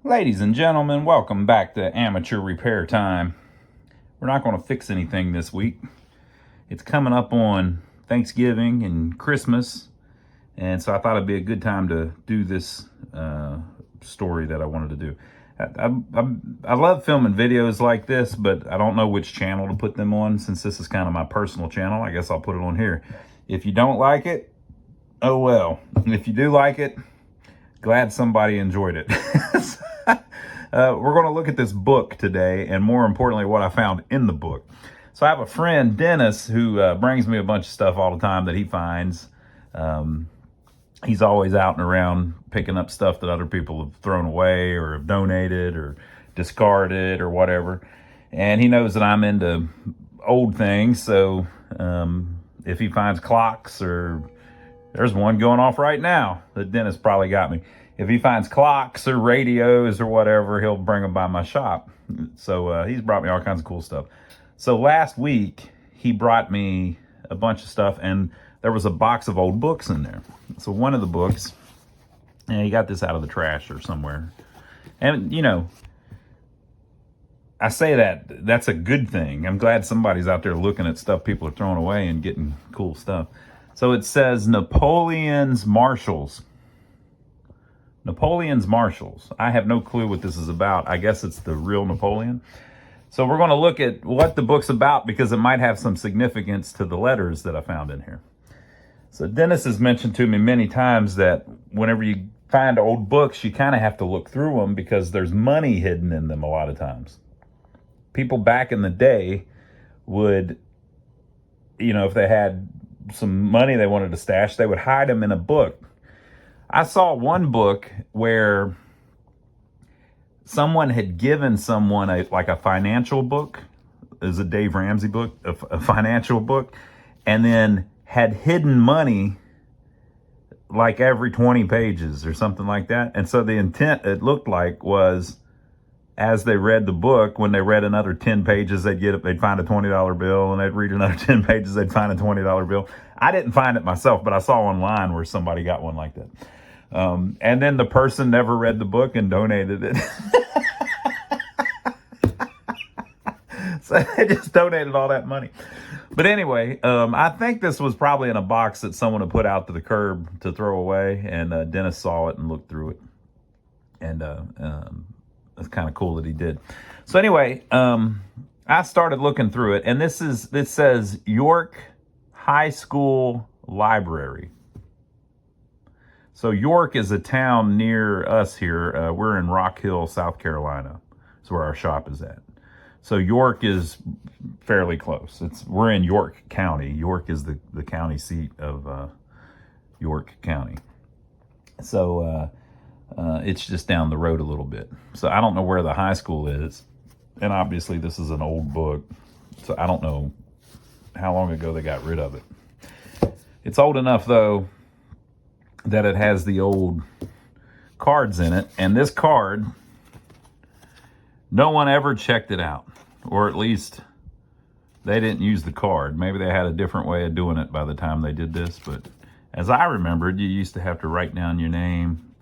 Ladies and gentlemen, welcome back to Amateur Repair Time. We're not going to fix anything this week. It's coming up on Thanksgiving and Christmas, and so I thought it'd be a good time to do this story that I wanted to do. I love filming videos like this, but I don't know which channel to put them on. Since this is kind of my personal channel, I guess I'll put it on here. If you don't like it, oh well. And if you do like it, glad somebody enjoyed it. We're going to look at this book today, and more importantly, what I found in the book. So I have a friend, Dennis, who brings me a bunch of stuff all the time that he finds. He's always out and around picking up stuff that other people have thrown away or have donated or discarded or whatever. And he knows that I'm into old things, so if he finds clocks, or there's one going off right now that Dennis probably got me. If he finds clocks or radios or whatever, he'll bring them by my shop. So he's brought me all kinds of cool stuff. So last week, he brought me a bunch of stuff, and there was a box of old books in there. So one of the books, and he got this out of the trash or somewhere. And, you know, I say that's a good thing. I'm glad somebody's out there looking at stuff people are throwing away and getting cool stuff. So it says Napoleon's Marshals. Napoleon's Marshals. I have no clue what this is about. I guess it's the real Napoleon. So we're going to look at what the book's about, because it might have some significance to the letters that I found in here. So Dennis has mentioned to me many times that whenever you find old books, you kind of have to look through them because there's money hidden in them a lot of times. People back in the day would, if they had some money they wanted to stash, they would hide them in a book. I saw one book where someone had given someone a financial book, is a Dave Ramsey book, a financial book, and then had hidden money like every 20 pages or something like that. And so the intent, it looked like, was as they read the book, when they read another 10 pages, they'd find a $20 bill, and they'd read another 10 pages, they'd find a $20 bill. I didn't find it myself, but I saw online where somebody got one like that. And then the person never read the book and donated it. So they just donated all that money. But anyway, I think this was probably in a box that someone had put out to the curb to throw away, and Dennis saw it and looked through it. And it's kind of cool that he did. So anyway, I started looking through it, and this says York High School Library. So York is a town near us here. We're in Rock Hill, South Carolina. That's where our shop is at. So York is fairly close. We're in York County. York is the county seat of York County. So it's just down the road a little bit. So I don't know where the high school is. And obviously this is an old book. So I don't know how long ago they got rid of it. It's old enough, though, that it has the old cards in it. And this card, no one ever checked it out. Or at least they didn't use the card. Maybe they had a different way of doing it by the time they did this. But as I remembered, you used to have to write down your name.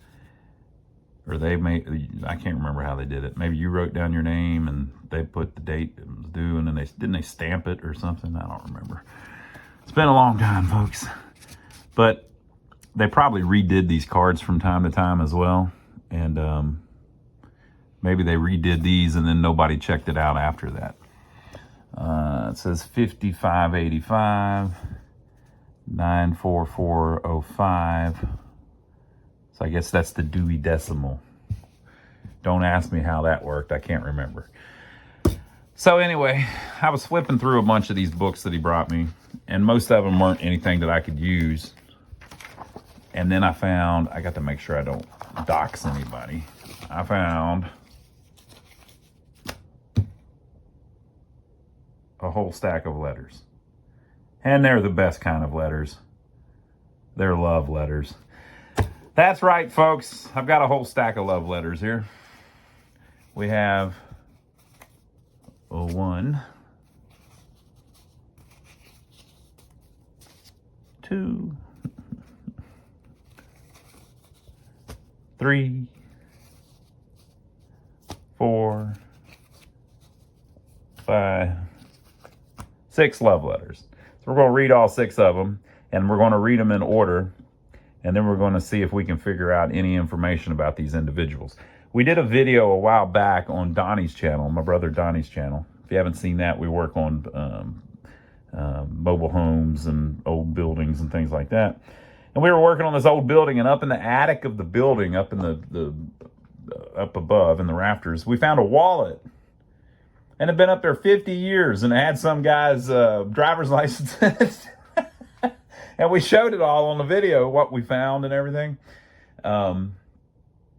Or I can't remember how they did it. Maybe you wrote down your name and they put the date it was due, and then didn't they stamp it or something? I don't remember. It's been a long time, folks. But they probably redid these cards from time to time as well. And maybe they redid these and then nobody checked it out after that. It says 5585, 94405. So I guess that's the Dewey Decimal. Don't ask me how that worked. I can't remember. So anyway, I was flipping through a bunch of these books that he brought me, and most of them weren't anything that I could use. And then I got to make sure I don't dox anybody. I found a whole stack of letters. And they're the best kind of letters. They're love letters. That's right, folks. I've got a whole stack of love letters here. We have 1, 2, 3, 4, 5, 6 love letters. So we're going to read all 6 of them, and we're going to read them in order, and then we're going to see if we can figure out any information about these individuals. We did a video a while back on Donnie's channel, my brother Donnie's channel. If you haven't seen that, we work on mobile homes and old buildings and things like that. And we were working on this old building, and up in the attic of the building, up in the up above in the rafters, we found a wallet. And it had been up there 50 years, and it had some guy's driver's license in it. And we showed it all on the video, what we found and everything. And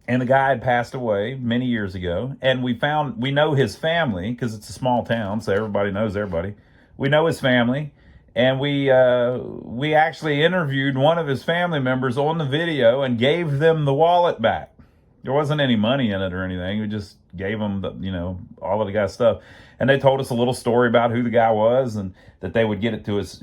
the guy had passed away many years ago. And we know his family, because it's a small town, so everybody knows everybody. We know his family. And we actually interviewed one of his family members on the video and gave them the wallet back. There wasn't any money in it or anything. We just gave them all of the guy's stuff. And they told us a little story about who the guy was, and that they would get it to his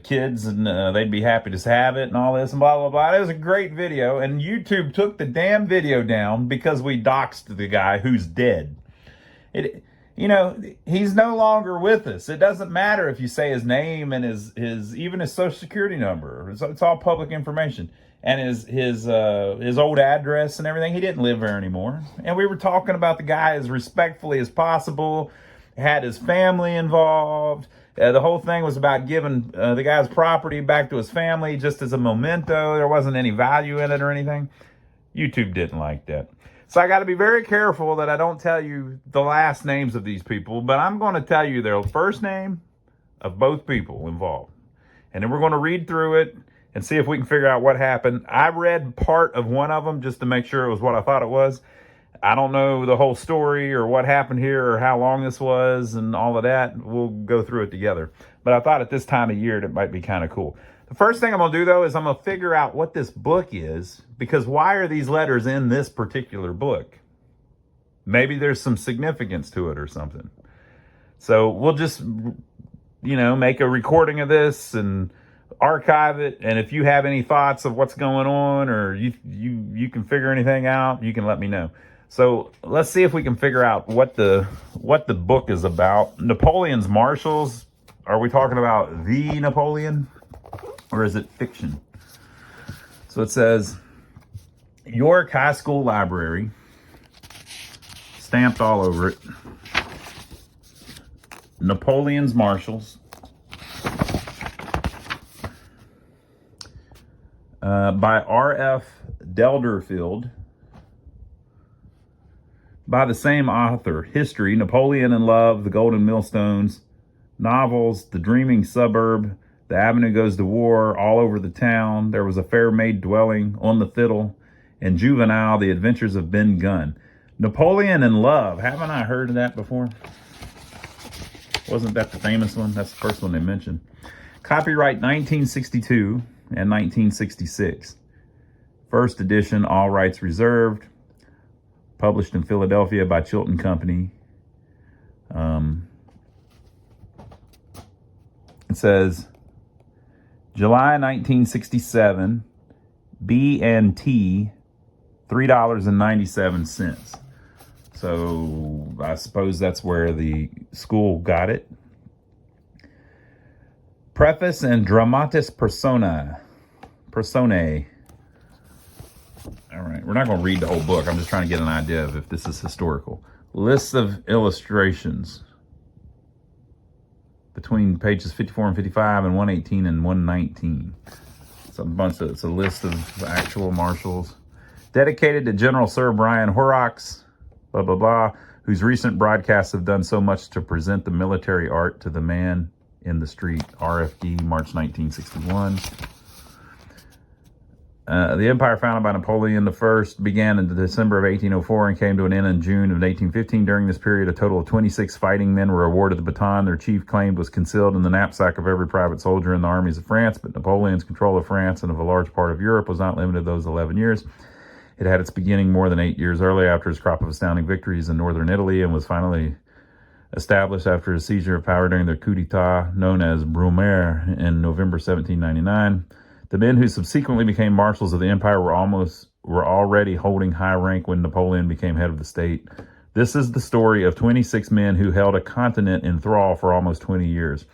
kids, and they'd be happy to have it and all this and blah, blah, blah. It was a great video. And YouTube took the damn video down because we doxed the guy who's dead. He's no longer with us. It doesn't matter if you say his name and even his social security number. It's all public information. And his old address and everything. He didn't live there anymore. And we were talking about the guy as respectfully as possible. Had his family involved. The whole thing was about giving the guy's property back to his family just as a memento. There wasn't any value in it or anything. YouTube didn't like that. So I got to be very careful that I don't tell you the last names of these people, but I'm going to tell you their first name of both people involved. And then we're going to read through it and see if we can figure out what happened. I read part of one of them just to make sure it was what I thought it was. I don't know the whole story or what happened here or how long this was and all of that. We'll go through it together. But I thought at this time of year, it might be kind of cool. The first thing I'm going to do, though, is I'm going to figure out what this book is, because why are these letters in this particular book? Maybe there's some significance to it or something. So we'll just, make a recording of this and archive it. And if you have any thoughts of what's going on, or you can figure anything out, you can let me know. So let's see if we can figure out what the book is about. Napoleon's Marshals. Are we talking about the Napoleon, or is it fiction? So it says, York High School Library, stamped all over it. Napoleon's Marshals. By R.F. Delderfield. By the same author. History, Napoleon in Love, The Golden Millstones. Novels, The Dreaming Suburb, The Avenue Goes to War, All Over the Town, There Was a Fair Maid Dwelling, On the Fiddle, and Juvenile, The Adventures of Ben Gunn. Napoleon in Love. Haven't I heard of that before? Wasn't that the famous one? That's the first one they mentioned. Copyright 1962 and 1966. First edition, all rights reserved. Published in Philadelphia by Chilton Company. It says, July 1967, B&T, $3.97. So I suppose that's where the school got it. Preface and Dramatis Personae. All right, we're not going to read the whole book. I'm just trying to get an idea of if this is historical. Lists of illustrations between pages 54 and 55 and 118 and 119. It's a list of actual marshals. Dedicated to General Sir Brian Horrocks, blah, blah, blah, whose recent broadcasts have done so much to present the military art to the man in the street. RFD, March 1961. The empire founded by Napoleon I began in December of 1804 and came to an end in June of 1815. During this period, a total of 26 fighting men were awarded the baton. Their chief claimed was concealed in the knapsack of every private soldier in the armies of France, but Napoleon's control of France and of a large part of Europe was not limited to those 11 years. It had its beginning more than 8 years earlier after his crop of astounding victories in northern Italy, and was finally established after his seizure of power during the coup d'etat known as Brumaire in November 1799. The men who subsequently became marshals of the empire were already holding high rank when Napoleon became head of the state. This is the story of 26 men who held a continent in thrall for almost 20 years.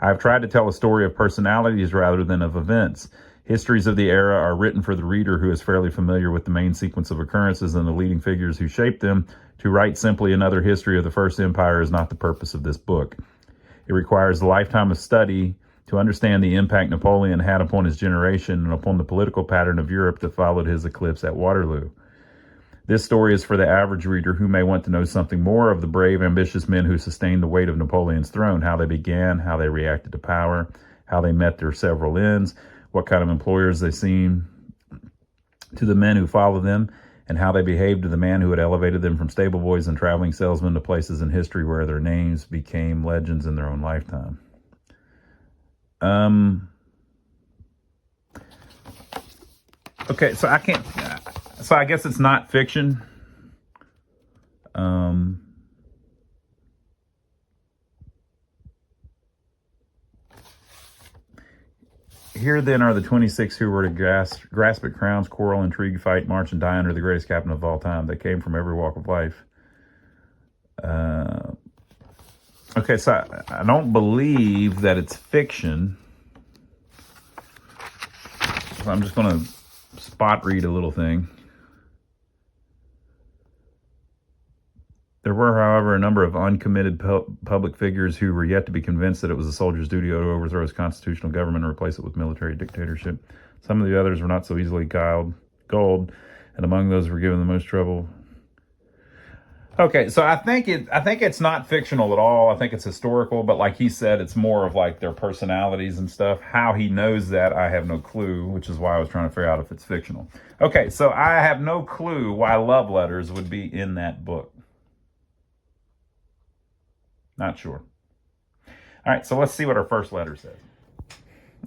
I have tried to tell a story of personalities rather than of events. Histories of the era are written for the reader who is fairly familiar with the main sequence of occurrences and the leading figures who shaped them. To write simply another history of the First Empire is not the purpose of this book. It requires a lifetime of study to understand the impact Napoleon had upon his generation and upon the political pattern of Europe that followed his eclipse at Waterloo. This story is for the average reader who may want to know something more of the brave, ambitious men who sustained the weight of Napoleon's throne, how they began, how they reacted to power, how they met their several ends, what kind of employers they seemed to the men who followed them, and how they behaved to the man who had elevated them from stable boys and traveling salesmen to places in history where their names became legends in their own lifetime. Okay, so I guess it's not fiction. Here then are the 26 who were to grasp at crowns, quarrel, intrigue, fight, march, and die under the greatest captain of all time. They came from every walk of life. Okay, so I don't believe that it's fiction. So I'm just going to spot read a little thing. There were, however, a number of uncommitted public figures who were yet to be convinced that it was a soldier's duty to overthrow his constitutional government and replace it with military dictatorship. Some of the others were not so easily gulled, and among those who were given the most trouble. Okay, so I think it's not fictional at all. I think it's historical, but like he said, it's more of like their personalities and stuff. How he knows that, I have no clue, which is why I was trying to figure out if it's fictional. Okay, so I have no clue why love letters would be in that book. Not sure. All right, so let's see what our first letter says.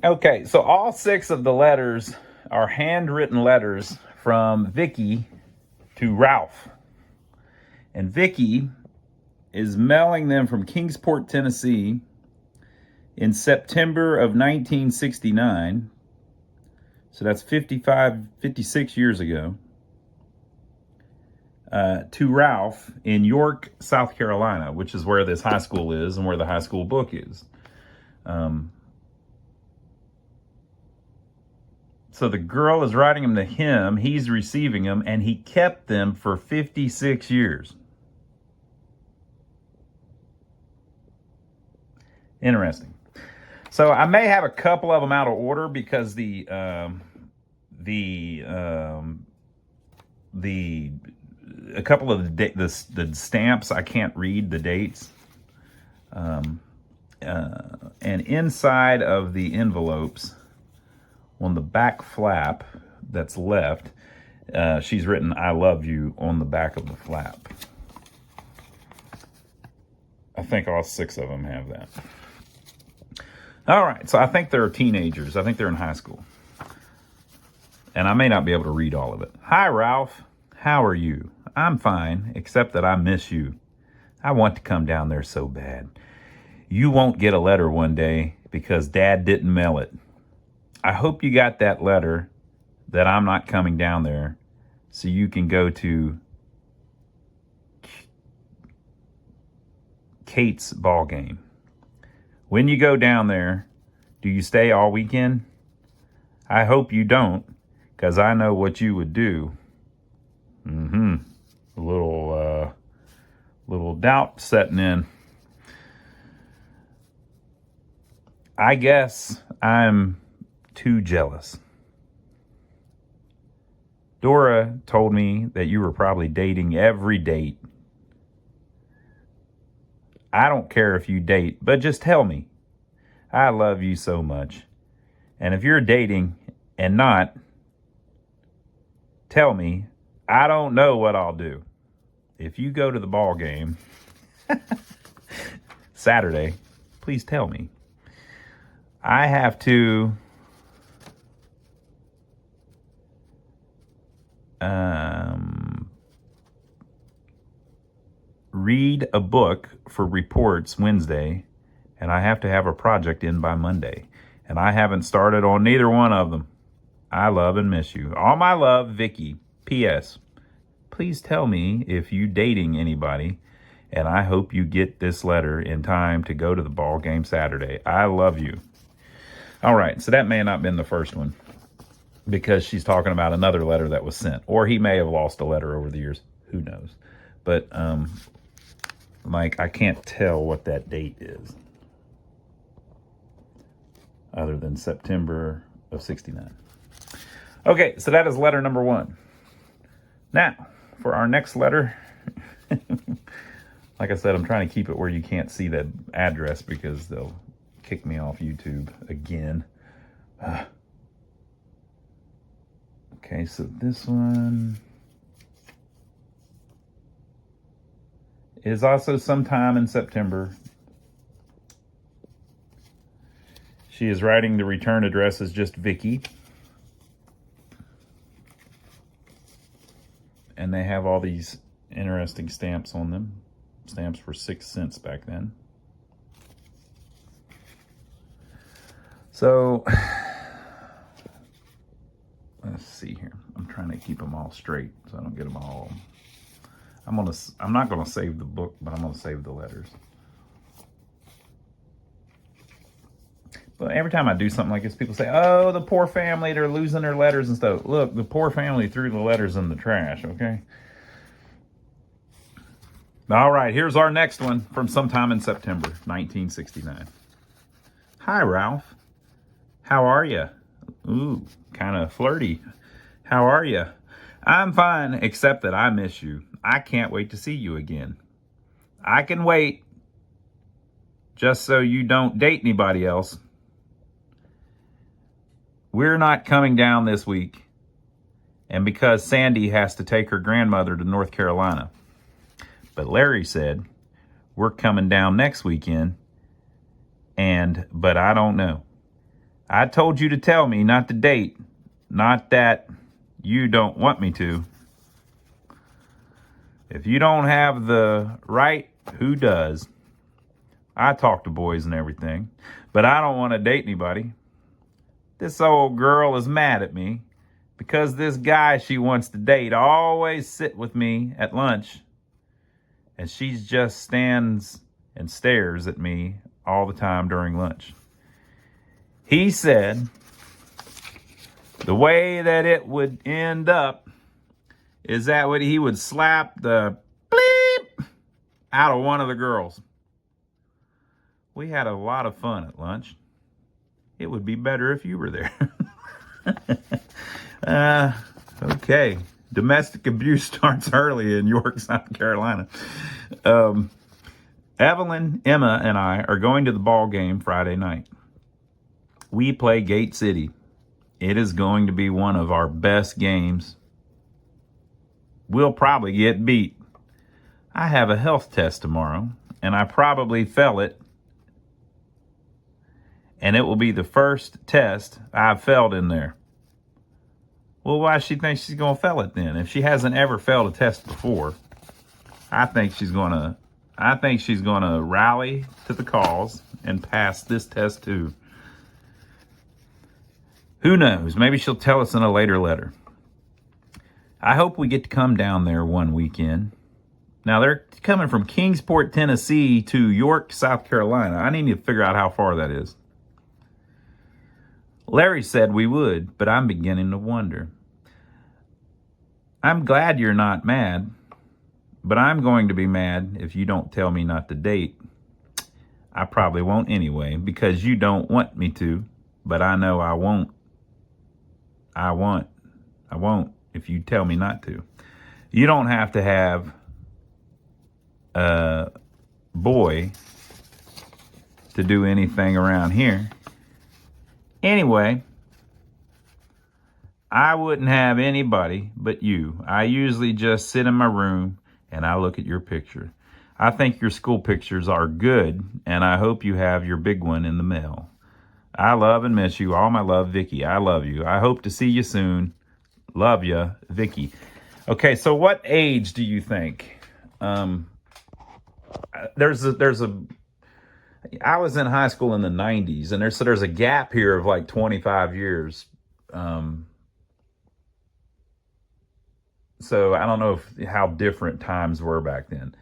Okay, so all 6 of the letters are handwritten letters from Vicky to Ralph. And Vicky is mailing them from Kingsport, Tennessee in September of 1969. So that's 56 years ago. To Ralph in York, South Carolina, which is where this high school is and where the high school book is. So the girl is writing them to him, he's receiving them, and he kept them for 56 years. Interesting. So I may have a couple of them out of order because a couple of the stamps, I can't read the dates. And inside of the envelopes, on the back flap that's left, she's written, "I love you," on the back of the flap. I think all 6 of them have that. All right, so I think they're teenagers. I think they're in high school. And I may not be able to read all of it. "Hi, Ralph. How are you? I'm fine, except that I miss you. I want to come down there so bad. You won't get a letter one day because Dad didn't mail it. I hope you got that letter that I'm not coming down there so you can go to Kate's ball game. When you go down there, do you stay all weekend? I hope you don't, because I know what you would do." A little doubt setting in. "I guess I'm too jealous. Dora told me that you were probably dating every date. I don't care if you date, but just tell me. I love you so much. And if you're dating and not, tell me. I don't know what I'll do. If you go to the ball game Saturday, please tell me. I have to read a book for reports Wednesday, and I have to have a project in by Monday, and I haven't started on neither one of them. I love and miss you. All my love, Vicky. P.S. please tell me if you dating anybody, and I hope you get this letter in time to go to the ball game Saturday. I love you. All right, so that may not have been the first one, because she's talking about another letter that was sent, or he may have lost a letter over the years. Who knows? But like, I can't tell what that date is other than September of '69. Okay, so that is letter number 1. Now, for our next letter, like I said, I'm trying to keep it where you can't see that address because they'll kick me off YouTube again. Okay, so this one is also sometime in September. She is writing the return address as just Vicky. And they have all these interesting stamps on them. Stamps were 6 cents back then. So, let's see here. I'm trying to keep them all straight so I don't get them all. I'm not gonna save the book, but I'm gonna save the letters. But every time I do something like this, people say, "Oh, the poor family, they're losing their letters and stuff." Look, the poor family threw the letters in the trash, okay? All right, here's our next one from sometime in September 1969. Hi, Ralph. How are you? Ooh, kind of flirty. How are you? I'm fine, except that I miss you. I can't wait to see you again. I can wait, just so you don't date anybody else. We're not coming down this week, and because Sandy has to take her grandmother to North Carolina. But Larry said, we're coming down next weekend, but I don't know. I told you to tell me not to date, not that you don't want me to. If you don't have the right, who does? I talk to boys and everything, but I don't want to date anybody. This old girl is mad at me because this guy she wants to date always sit with me at lunch, and she just stands and stares at me all the time during lunch. He said the way that it would end up is that he would slap the bleep out of one of the girls. We had a lot of fun at lunch. It would be better if you were there. Okay. Domestic abuse starts early in York, South Carolina. Evelyn, Emma, and I are going to the ball game Friday night. We play Gate City. It is going to be one of our best games. We'll probably get beat. I have a health test tomorrow, and I probably fail it. And it will be the first test I've failed in there. Well, why does she think she's going to fail it then? If she hasn't ever failed a test before, I think she's going to rally to the cause and pass this test too. Who knows? Maybe she'll tell us in a later letter. I hope we get to come down there one weekend. Now, they're coming from Kingsport, Tennessee to York, South Carolina. I need to figure out how far that is. Larry said we would, but I'm beginning to wonder. I'm glad you're not mad, but I'm going to be mad if you don't tell me not to date. I probably won't anyway, because you don't want me to, but I know I won't. I won't if you tell me not to. You don't have to have a boy to do anything around here. Anyway, I wouldn't have anybody but you. I usually just sit in my room and I look at your picture. I think your school pictures are good, and I hope you have your big one in the mail. I love and miss you. All my love, Vicky. I love you. I hope to see you soon. Love ya, Vicky. Okay, so what age do you think? I was in high school in the 90s, and there's a gap here of like 25 years. So I don't know how different times were back then.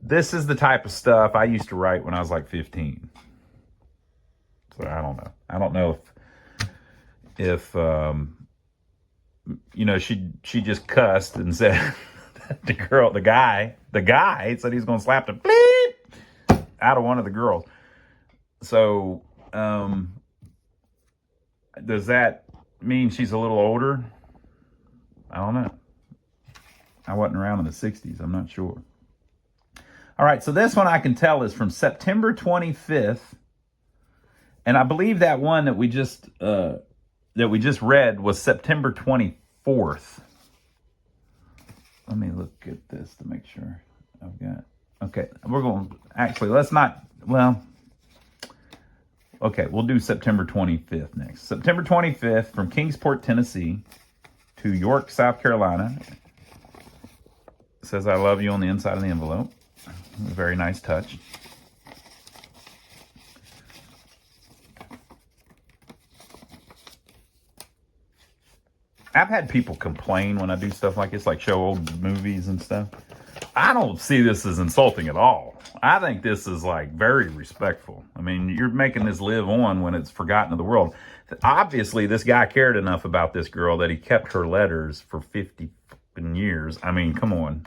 This is the type of stuff I used to write when I was like 15. So I don't know. I don't know if she just cussed and said the guy said he's going to slap the bleep out of one of the girls. So does that mean she's a little older? I don't know. I wasn't around in the 60s. I'm not sure. All right, so this one I can tell is from September 25th. And I believe that one that we just read was September 24th. Let me look at this to make sure I've got. Okay, we're going actually, let's not, well, okay, we'll do September 25th next. September 25th from Kingsport, Tennessee to York, South Carolina. It says, I love you on the inside of the envelope. A very nice touch. I've had people complain when I do stuff like this, like show old movies and stuff. I don't see this as insulting at all. I think this is like very respectful. I mean, you're making this live on when it's forgotten of the world. Obviously, this guy cared enough about this girl that he kept her letters for 50 years. I mean, come on.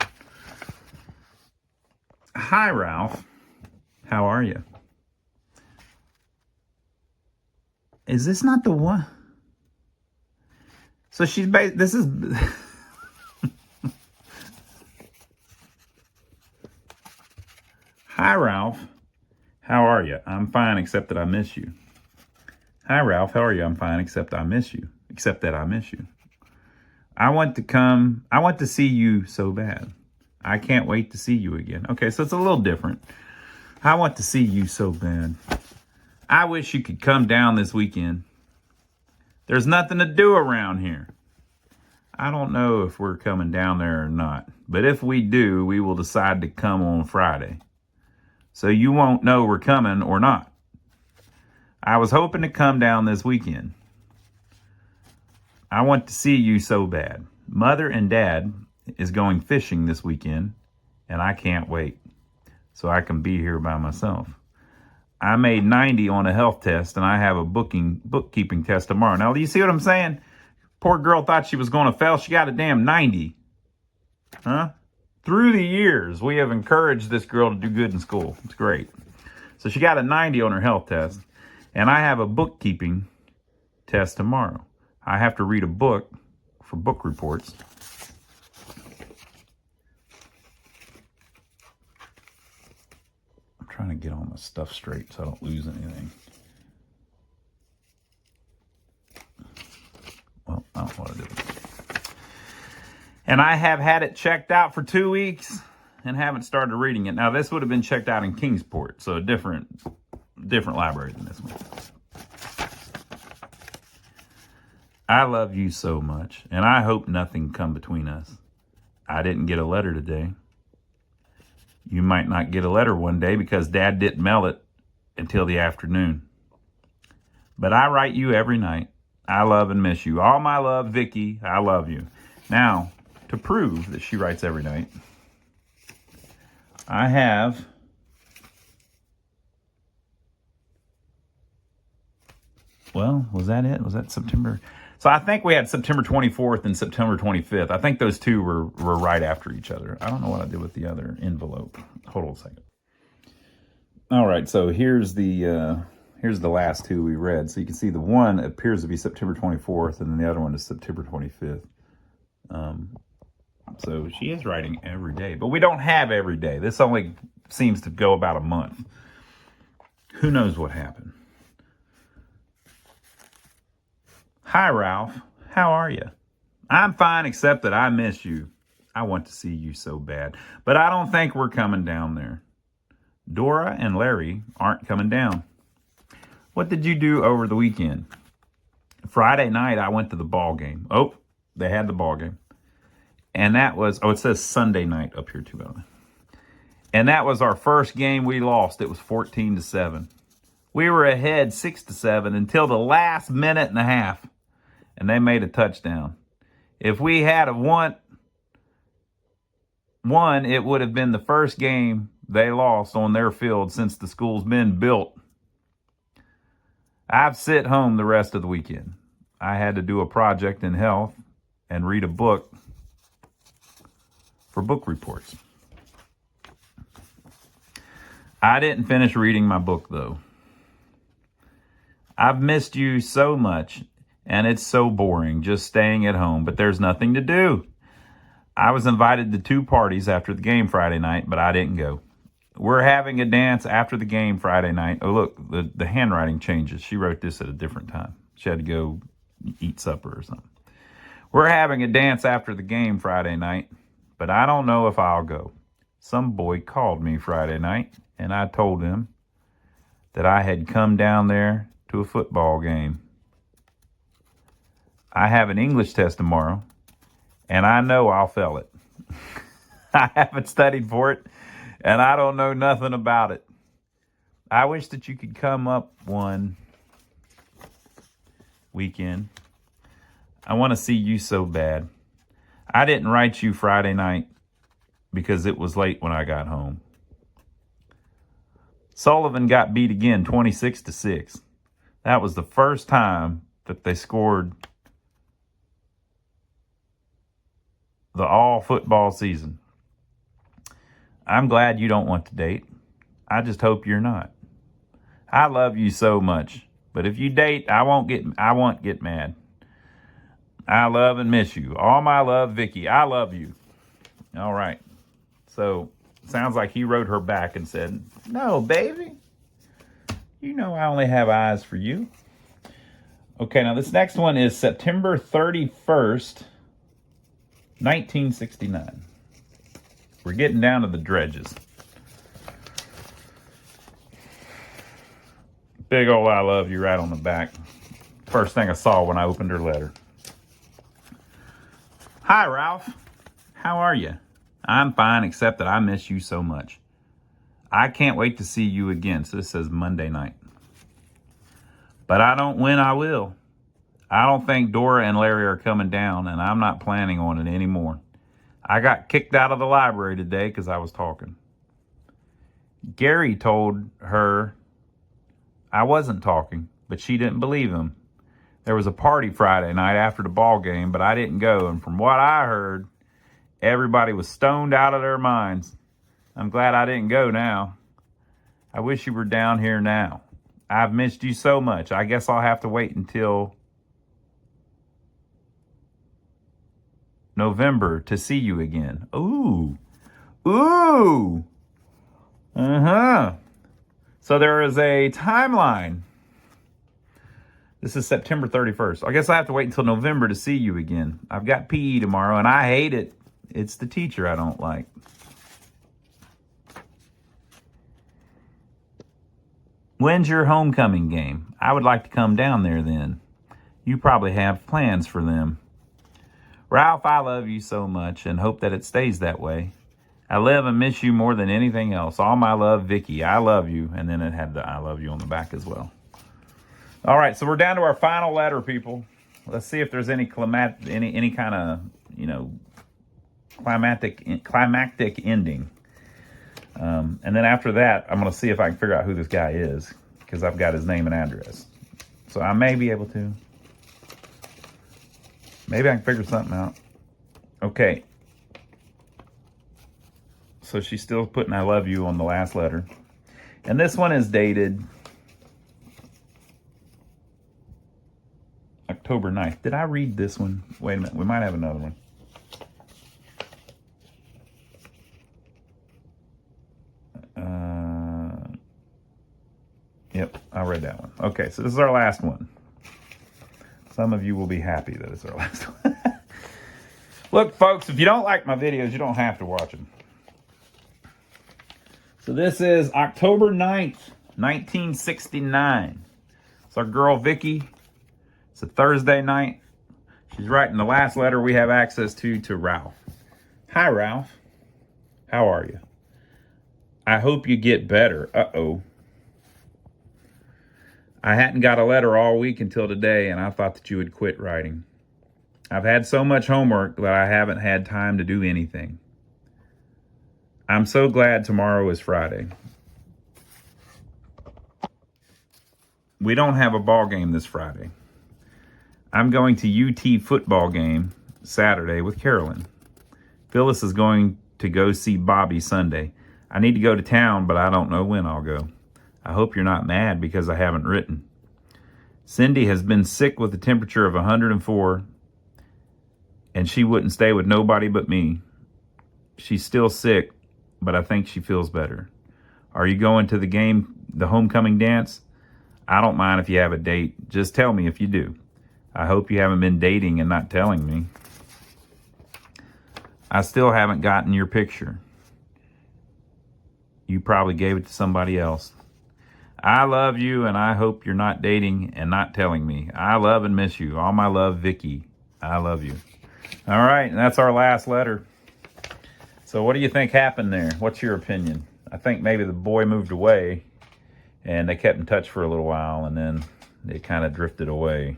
Hi, Ralph. How are you? Is this not the one? So she's this is Hi, Ralph. How are you? I'm fine, except that I miss you. Hi, Ralph. How are you? I'm fine, except I miss you. Except that I miss you. I want to see you so bad. I can't wait to see you again. Okay, so it's a little different. I want to see you so bad. I wish you could come down this weekend. There's nothing to do around here. I don't know if we're coming down there or not. But if we do, we will decide to come on Friday. So you won't know we're coming or not. I was hoping to come down this weekend. I want to see you so bad. Mother and Dad is going fishing this weekend, and I can't wait. So I can be here by myself. I made 90 on a health test, and I have a bookkeeping test tomorrow. Now, do you see what I'm saying? Poor girl thought she was going to fail. She got a damn 90. Huh? Through the years, we have encouraged this girl to do good in school. It's great. So she got a 90 on her health test, and I have a bookkeeping test tomorrow. I have to read a book for book reports. I'm trying to get all my stuff straight so I don't lose anything. Well, I don't want to do it. And I have had it checked out for 2 weeks and haven't started reading it. Now, this would have been checked out in Kingsport, so a different library than this one. I love you so much, and I hope nothing come between us. I didn't get a letter today. You might not get a letter one day because Dad didn't mail it until the afternoon. But I write you every night. I love and miss you. All my love, Vicky. I love you. Now, to prove that she writes every night, I have was that it? Was that September? So I think we had September 24th and September 25th. I think those two were right after each other. I don't know what I did with the other envelope. Hold on a second. All right, so here's the last two we read. So you can see the one appears to be September 24th, and then the other one is September 25th. So she is writing every day, but we don't have every day. This only seems to go about a month. Who knows what happened? Hi, Ralph. How are you? I'm fine, except that I miss you. I want to see you so bad, but I don't think we're coming down there. Dora and Larry aren't coming down. What did you do over the weekend? Friday night, I went to the ball game. Oh, they had the ball game. And that was, it says Sunday night up here too, by the way. And that was our first game we lost. It was 14-7. We were ahead 6-7 until the last minute and a half. And they made a touchdown. If we had have won, it would have been the first game they lost on their field since the school's been built. I've sit home the rest of the weekend. I had to do a project in health and read a book for book reports. I didn't finish reading my book, though. I've missed you so much, and it's so boring just staying at home, but there's nothing to do. I was invited to 2 parties after the game Friday night, but I didn't go. We're having a dance after the game Friday night. Oh, look, the handwriting changes. She wrote this at a different time. She had to go eat supper or something. We're having a dance after the game Friday night, but I don't know if I'll go. Some boy called me Friday night, and I told him that I had come down there to a football game. I have an English test tomorrow, and I know I'll fail it. I haven't studied for it, and I don't know nothing about it. I wish that you could come up one weekend. I want to see you so bad. I didn't write you Friday night because it was late when I got home. Sullivan got beat again 26-6. That was the first time that they scored the all football season. I'm glad you don't want to date. I just hope you're not. I love you so much, but if you date, I won't get mad. I love and miss you. All my love, Vicky. I love you. All right. So, sounds like he wrote her back and said, "No, baby. You know I only have eyes for you." Okay, now this next one is September 31st, 1969. We're getting down to the dredges. Big ol' "I love you" right on the back. First thing I saw when I opened her letter. Hi, Ralph. How are you? I'm fine, except that I miss you so much. I can't wait to see you again. So this says Monday night. But I don't when I will. I don't think Dora and Larry are coming down, and I'm not planning on it anymore. I got kicked out of the library today because I was talking. Gary told her I wasn't talking, but she didn't believe him. There was a party Friday night after the ball game, but I didn't go, and from what I heard, everybody was stoned out of their minds. I'm glad I didn't go now. I wish you were down here now. I've missed you so much. I guess I'll have to wait until November to see you again. Ooh. Ooh. Uh-huh. So there is a timeline. This is September 31st. I guess I have to wait until November to see you again. I've got PE tomorrow, and I hate it. It's the teacher I don't like. When's your homecoming game? I would like to come down there then. You probably have plans for them. Ralph, I love you so much and hope that it stays that way. I live and miss you more than anything else. All my love, Vicky. I love you. And then it had the "I love you" on the back as well. All right, so we're down to our final letter, people. Let's see if there's any any kind of, climactic ending. And then after that, I'm going to see if I can figure out who this guy is, because I've got his name and address. So I may be able to. Maybe I can figure something out. Okay. So she's still putting "I love you" on the last letter. And this one is dated October 9th. Did I read this one? Wait a minute. We might have another one. Yep, I read that one. Okay, so this is our last one. Some of you will be happy that it's our last one. Look, folks, if you don't like my videos, you don't have to watch them. So this is October 9th, 1969. It's our girl, Vicky. It's a Thursday night. She's writing the last letter we have access to Ralph. Hi, Ralph. How are you? I hope you get better. Uh-oh. I hadn't got a letter all week until today, and I thought that you had quit writing. I've had so much homework that I haven't had time to do anything. I'm so glad tomorrow is Friday. We don't have a ball game this Friday. I'm going to UT football game Saturday with Carolyn. Phyllis is going to go see Bobby Sunday. I need to go to town, but I don't know when I'll go. I hope you're not mad because I haven't written. Cindy has been sick with a temperature of 104, and she wouldn't stay with nobody but me. She's still sick, but I think she feels better. Are you going to the game, the homecoming dance? I don't mind if you have a date. Just tell me if you do. I hope you haven't been dating and not telling me. I still haven't gotten your picture. You probably gave it to somebody else. I love you, and I hope you're not dating and not telling me. I love and miss you. All my love, Vicky. I love you. All right, and that's our last letter. So what do you think happened there? What's your opinion? I think maybe the boy moved away, and they kept in touch for a little while, and then they kind of drifted away.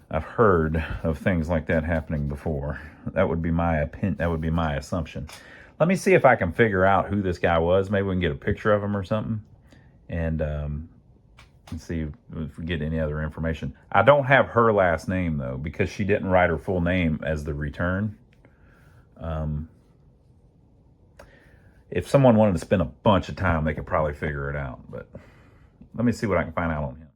I've heard of things like that happening before. That would be my opinion. That would be my assumption. Let me see if I can figure out who this guy was. Maybe we can get a picture of him or something, and see if we get any other information. I don't have her last name though, because she didn't write her full name as the return. If someone wanted to spend a bunch of time, they could probably figure it out. But let me see what I can find out on him.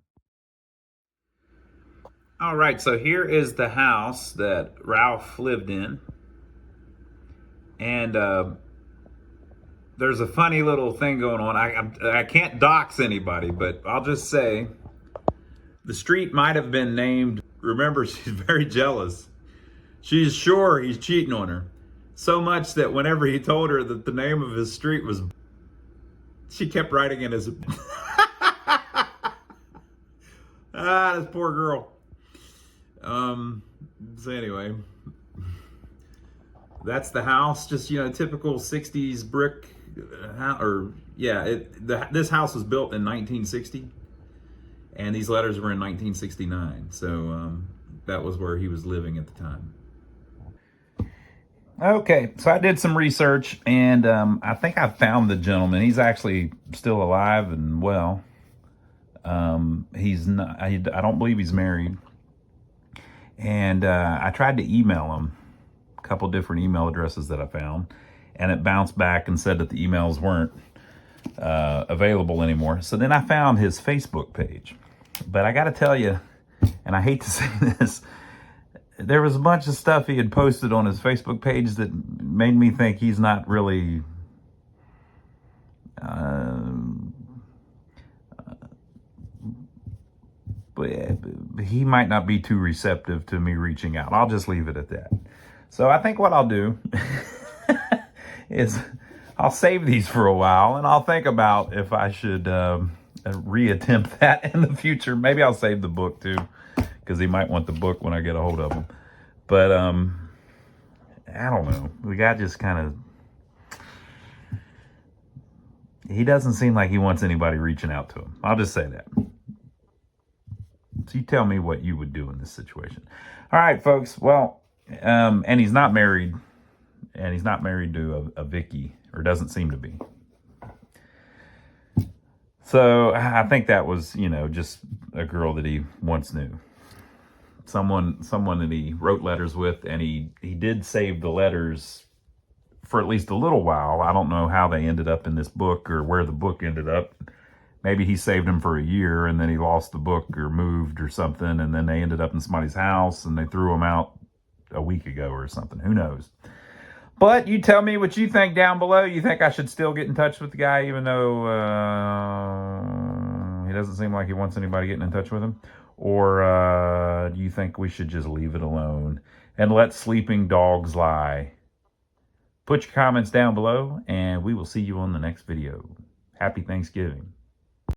All right, so here is the house that Ralph lived in. And there's a funny little thing going on. I can't dox anybody, but I'll just say the street might have been named. Remember, she's very jealous. She's sure he's cheating on her. So much that whenever he told her that the name of his street was, she kept writing in his... this poor girl. So anyway, that's the house. Just, typical 60s brick house. This house was built in 1960, and these letters were in 1969. So that was where he was living at the time. Okay, so I did some research, and I think I found the gentleman. He's actually still alive and well. He's not. I don't believe he's married. And I tried to email him, a couple different email addresses that I found, and it bounced back and said that the emails weren't available anymore. So then I found his Facebook page. But I got to tell you, and I hate to say this, there was a bunch of stuff he had posted on his Facebook page that made me think he's not really but he might not be too receptive to me reaching out. I'll just leave it at that. So I think what I'll do is I'll save these for a while, and I'll think about if I should reattempt that in the future. Maybe I'll save the book too, because he might want the book when I get a hold of him. But I don't know. The guy just kind of, he doesn't seem like he wants anybody reaching out to him. I'll just say that. So you tell me what you would do in this situation. All right, folks. Well, and he's not married, and he's not married to a Vicky, or doesn't seem to be. So I think that was, just a girl that he once knew. Someone that he wrote letters with, and he did save the letters for at least a little while. I don't know how they ended up in this book or where the book ended up. Maybe he saved them for a year, and then he lost the book or moved or something, and then they ended up in somebody's house, and they threw them out a week ago or something. Who knows? But you tell me what you think down below. You think I should still get in touch with the guy, even though he doesn't seem like he wants anybody getting in touch with him? Or do you think we should just leave it alone and let sleeping dogs lie? Put your comments down below, and we will see you on the next video. Happy Thanksgiving.